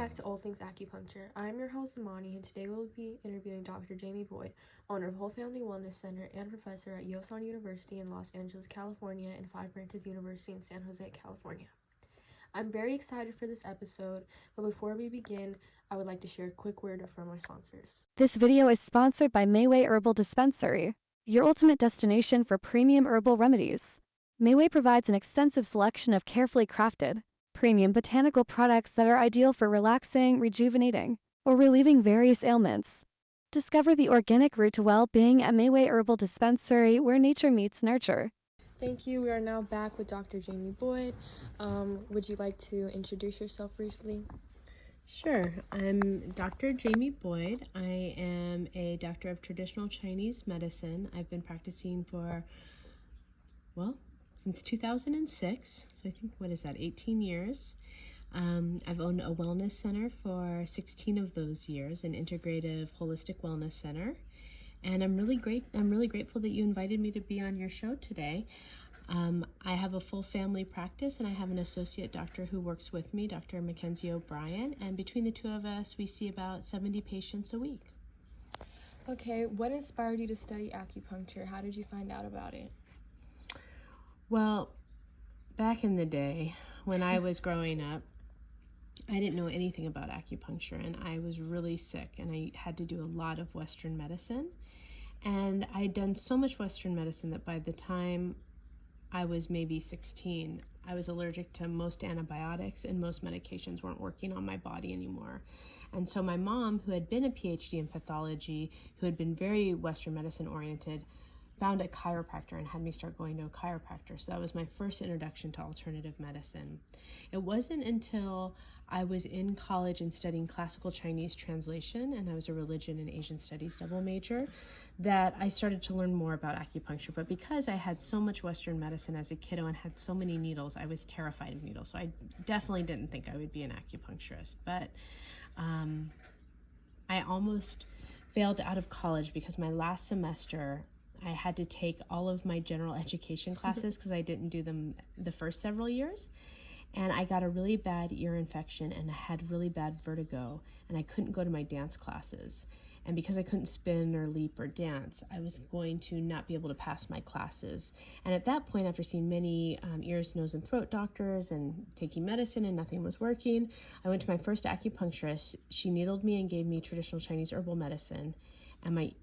back to All Things Acupuncture. I'm your host, Imani, and today we'll be interviewing Dr. Jamie Boyd, owner of Whole Family Wellness Center and professor at Yosan University in Los Angeles, California, and Five Branches University in San Jose, California. I'm very excited for this episode, but before we begin, I would like to share a quick word from our sponsors. This video is sponsored by Mayway Herbal Dispensary, your ultimate destination for premium herbal remedies. Mayway provides an extensive selection of carefully crafted, premium botanical products that are ideal for relaxing, rejuvenating, or relieving various ailments. Discover the organic route to well-being at Mayway Herbal Dispensary, where nature meets nurture. Thank you. We are now back with Dr. Jamie Boyd. Would you like to introduce yourself briefly? Sure. I'm Dr. Jamie Boyd. I am a doctor of traditional Chinese medicine. I've been practicing for, since 2006. So I think, 18 years. I've owned a wellness center for 16 of those years, an integrative holistic wellness center. And I'm really grateful that you invited me to be on your show today. I have a full family practice, and I have an associate doctor who works with me, Dr. Mackenzie O'Brien, and between the two of us, we see about 70 patients a week. Okay, what inspired you to study acupuncture? How did you find out about it? Well, back in the day, when I was growing up, I didn't know anything about acupuncture, and I was really sick, and I had to do a lot of Western medicine. And I'd done so much Western medicine that by the time I was maybe 16, I was allergic to most antibiotics, and most medications weren't working on my body anymore. And so my mom, who had been a PhD in pathology, who had been very Western medicine oriented, found a chiropractor and had me start going to a chiropractor. So that was my first introduction to alternative medicine. It wasn't until I was in college and studying classical Chinese translation, and I was a religion and Asian studies double major, that I started to learn more about acupuncture. But because I had so much Western medicine as a kiddo and had so many needles, I was terrified of needles. So I definitely didn't think I would be an acupuncturist. But I almost failed out of college because my last semester, I had to take all of my general education classes because I didn't do them the first several years. And I got a really bad ear infection, and I had really bad vertigo, and I couldn't go to my dance classes. And because I couldn't spin or leap or dance, I was going to not be able to pass my classes. And at that point, after seeing many ears, nose, and throat doctors and taking medicine and nothing was working, I went to my first acupuncturist. She needled me and gave me traditional Chinese herbal medicine, and my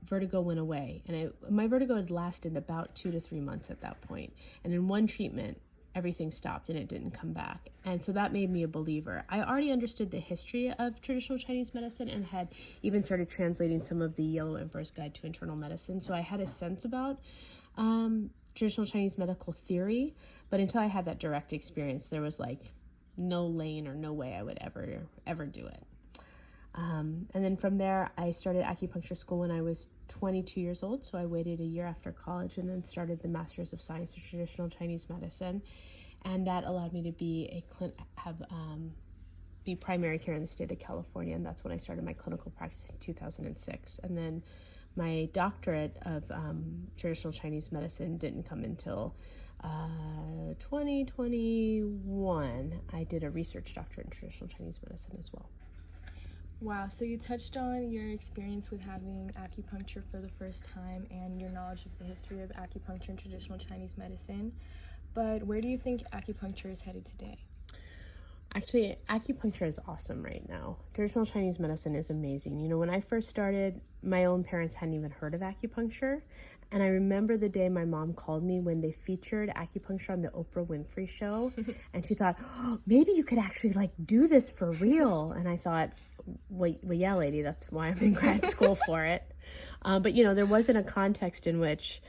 vertigo went away. And my vertigo had lasted about 2 to 3 months at that point. And in one treatment, everything stopped and it didn't come back. And so that made me a believer. I already understood the history of traditional Chinese medicine and had even started translating some of the Yellow Emperor's Guide to Internal Medicine. So I had a sense about traditional Chinese medical theory, but until I had that direct experience, there was like no lane or no way I would ever do it. And then from there, I started acupuncture school when I was 22 years old. So I waited a year after college and then started the Master's of Science in Traditional Chinese Medicine. And that allowed me to be be primary care in the state of California. And that's when I started my clinical practice in 2006. And then my doctorate of traditional Chinese medicine didn't come until 2021. I did a research doctorate in traditional Chinese medicine as well. Wow, so you touched on your experience with having acupuncture for the first time and your knowledge of the history of acupuncture and traditional Chinese medicine, but where do you think acupuncture is headed today? Actually, acupuncture is awesome right now. Traditional Chinese medicine is amazing. You know, when I first started, my own parents hadn't even heard of acupuncture. And I remember the day my mom called me when they featured acupuncture on the Oprah Winfrey Show. And she thought, oh, maybe you could actually do this for real. And I thought, well, yeah, lady, that's why I'm in grad school for it. But, there wasn't a context in which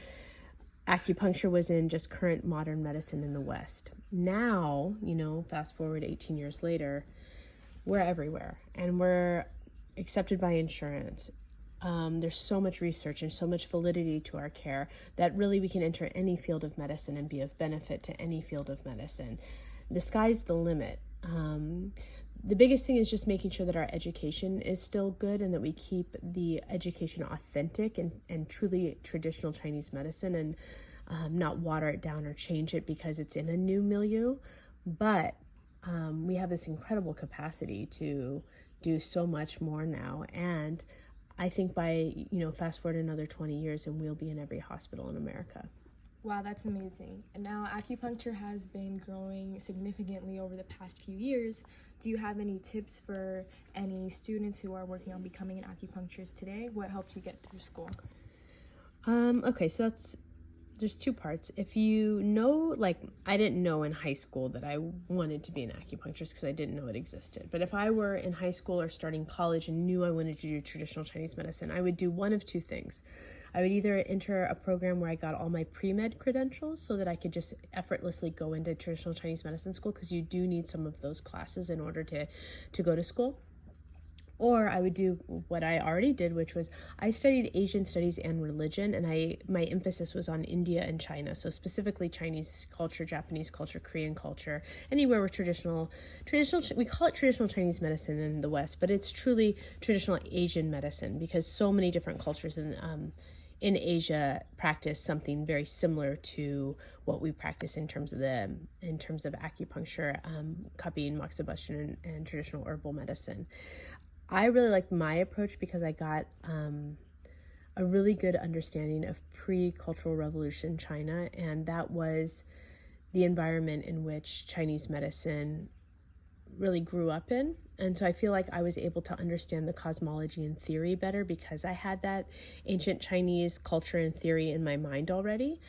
acupuncture was in just current modern medicine in the West. Now, fast forward 18 years later, we're everywhere and we're accepted by insurance. There's so much research and so much validity to our care that really we can enter any field of medicine and be of benefit to any field of medicine. The sky's the limit. The biggest thing is just making sure that our education is still good and that we keep the education authentic and truly traditional Chinese medicine and not water it down or change it because it's in a new milieu. But we have this incredible capacity to do so much more now. And I think by, fast forward another 20 years and we'll be in every hospital in America. Wow, that's amazing. And now acupuncture has been growing significantly over the past few years. Do you have any tips for any students who are working on becoming an acupuncturist today? What helped you get through school? Okay, so there's two parts. If you know, I didn't know in high school that I wanted to be an acupuncturist because I didn't know it existed. But if I were in high school or starting college and knew I wanted to do traditional Chinese medicine, I would do one of two things. I would either enter a program where I got all my pre-med credentials so that I could just effortlessly go into traditional Chinese medicine school, because you do need some of those classes in order to go to school. Or I would do what I already did, which was I studied Asian studies and religion, and my emphasis was on India and China, so specifically Chinese culture, Japanese culture, Korean culture, anywhere where traditional, we call it traditional Chinese medicine in the West, but it's truly traditional Asian medicine, because so many different cultures in Asia practice something very similar to what we practice in terms of acupuncture, cupping, moxibustion, and traditional herbal medicine. I really liked my approach because I got a really good understanding of pre-Cultural Revolution China, and that was the environment in which Chinese medicine really grew up in. And so I feel like I was able to understand the cosmology and theory better because I had that ancient Chinese culture and theory in my mind already.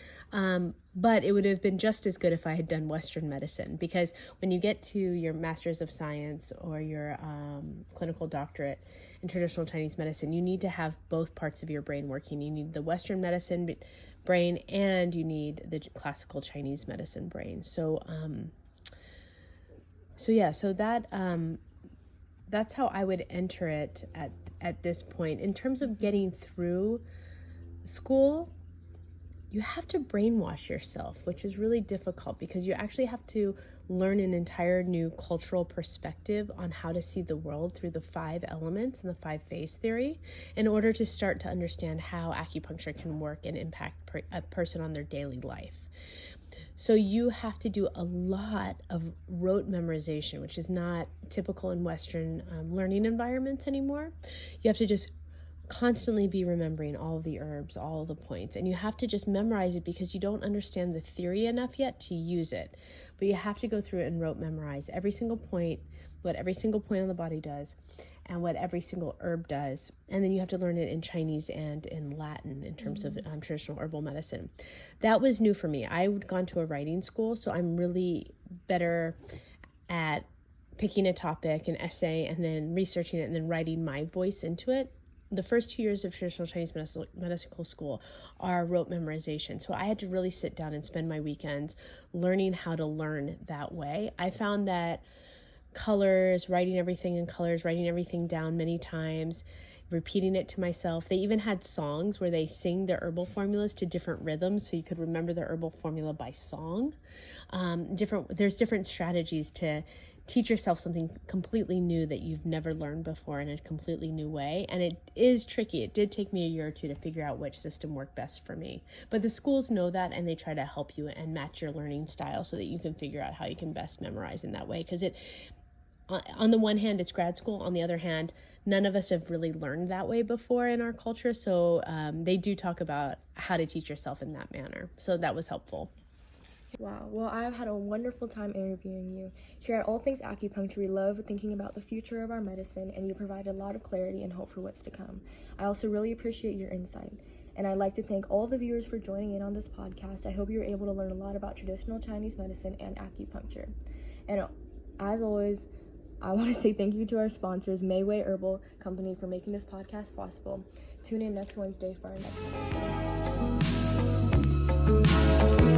But it would have been just as good if I had done Western medicine, because when you get to your Master's of Science or your clinical doctorate in traditional Chinese medicine, you need to have both parts of your brain working. You need the Western medicine brain and you need the classical Chinese medicine brain. So that's how I would enter it at this point. In terms of getting through school, you have to brainwash yourself, which is really difficult because you actually have to learn an entire new cultural perspective on how to see the world through the 5 elements and the 5-phase theory in order to start to understand how acupuncture can work and impact a person on their daily life. So you have to do a lot of rote memorization, which is not typical in Western learning environments anymore. You have to just constantly be remembering all of the herbs, all of the points, and you have to just memorize it because you don't understand the theory enough yet to use it. But you have to go through it and rote memorize every single point, what every single point on the body does, and what every single herb does. And then you have to learn it in Chinese and in Latin in terms of traditional herbal medicine. That was new for me. I had gone to a writing school, so I'm really better at picking a topic, an essay, and then researching it and then writing my voice into it. The first 2 years of traditional Chinese medical school are rote memorization. So I had to really sit down and spend my weekends learning how to learn that way. I found that colors, writing everything in colors, writing everything down many times, repeating it to myself. They even had songs where they sing the herbal formulas to different rhythms so you could remember the herbal formula by song. There's different strategies to teach yourself something completely new that you've never learned before in a completely new way. And it is tricky. It did take me a year or two to figure out which system worked best for me. But the schools know that, and they try to help you and match your learning style so that you can figure out how you can best memorize in that way. Because on the one hand, it's grad school. On the other hand, none of us have really learned that way before in our culture. So they do talk about how to teach yourself in that manner. So that was helpful. Wow, well, I have had a wonderful time interviewing you. Here at All Things Acupuncture, we love thinking about the future of our medicine, and you provide a lot of clarity and hope for what's to come. I also really appreciate your insight, and I'd like to thank all the viewers for joining in on this podcast. I hope you were able to learn a lot about traditional Chinese medicine and acupuncture. And as always, I want to say thank you to our sponsors, Mayway Herbal Company, for making this podcast possible. Tune in next Wednesday for our next episode.